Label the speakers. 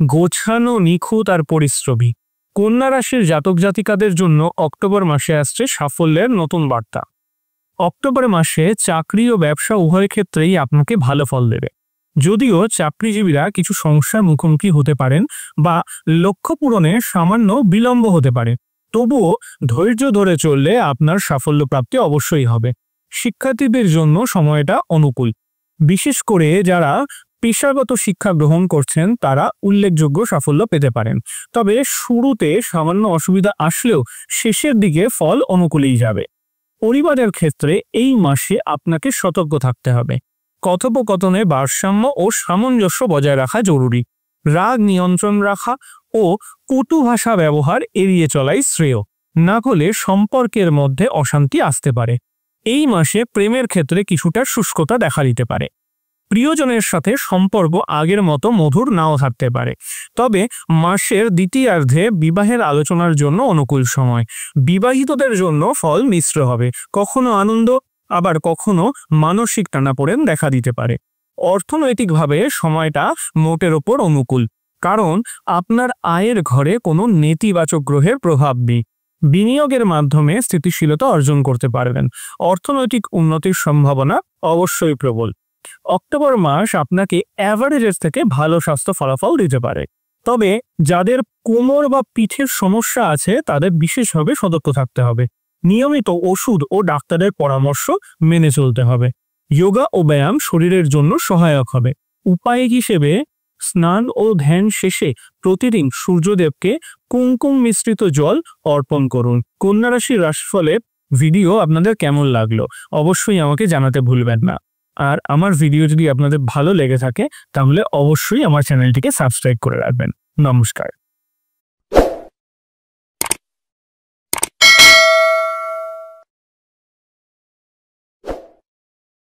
Speaker 1: গোছানো, নিখুঁত আর পরিশ্রমী। কন্যা রাশির জাতক জাতিকাদের জন্য অক্টোবর মাসে আসছে সাফল্যের নতুন বার্তা। অক্টোবর মাসে চাকরি ও ব্যবসা উভয় ক্ষেত্রেই আপনাকে ভালো ফল দেবে। যদিও চাকরিজীবীরা কিছু সমস্যার মুখোমুখি হতে পারেন বা লক্ষ্য পূরণে সামান্য বিলম্ব হতে পারে, তবুও ধৈর্য ধরে চললে আপনার সাফল্য প্রাপ্তি অবশ্যই হবে। শিক্ষার্থীদের জন্য সময়টা অনুকূল। বিশেষ করে যারা পেশাগত শিক্ষা গ্রহণ করছেন তারা উল্লেখযোগ্য সাফল্য পেতে পারেন। তবে শুরুতে সামান্য অসুবিধা আসলেও শেষের দিকে ফল অনুকূলেই যাবে। পরিবারের ক্ষেত্রে এই মাসে আপনাকে সতর্ক থাকতে হবে। কথোপকথনে ভারসাম্য ও সামঞ্জস্য বজায় রাখা জরুরি। রাগ নিয়ন্ত্রণ রাখা ও কটু ভাষা ব্যবহার এড়িয়ে চলাই শ্রেয়, না হলে সম্পর্কের মধ্যে অশান্তি আসতে পারে। এই মাসে প্রেমের ক্ষেত্রে কিছুটা শুষ্কতা দেখা দিতে পারে। প্রিয়জনের সাথে সম্পর্ক আগের মতো মধুর নাও থাকতে পারে। তবে মাসের দ্বিতীয়ার্ধে বিবাহের আলোচনার জন্য অনুকূল সময়। বিবাহিতদের জন্য ফল মিশ্র হবে, কখনো আনন্দ আবার কখনো মানসিক টানাপোড়েন দেখা দিতে পারে। অর্থনৈতিকভাবে সময়টা মোটের ওপর অনুকূল, কারণ আপনার আয়ের ঘরে কোনো নেতিবাচক গ্রহের প্রভাব নেই। বিনিয়োগের মাধ্যমে স্থিতিশীলতা অর্জন করতে পারবেন। অর্থনৈতিক উন্নতির সম্ভাবনা অবশ্যই প্রবল। অক্টোবর মাস আপনাকে অ্যাভারেজের থেকে ভালো স্বাস্থ্য ফলাফল দিতে পারে। তবে যাদের কোমর বা পিঠের সমস্যা আছে তাদের বিশেষভাবে সতর্ক থাকতে হবে। নিয়মিত ওষুধ ও ডাক্তারের পরামর্শ মেনে চলতে হবে। যোগা ও ব্যায়াম শরীরের জন্য সহায়ক হবে। উপায় হিসেবে স্নান ও ধ্যান শেষে প্রতিদিন সূর্যদেবকে কুমকুম মিশ্রিত জল অর্পণ করুন। কন্যা রাশির রাশিফলের ভিডিও আপনাদের কেমন লাগলো অবশ্যই আমাকে জানাতে ভুলবেন না। আর আমার ভিডিও যদি আপনাদের ভালো লেগে থাকে তাহলে অবশ্যই আমার চ্যানেলটিকে সাবস্ক্রাইব করে রাখবেন। নমস্কার।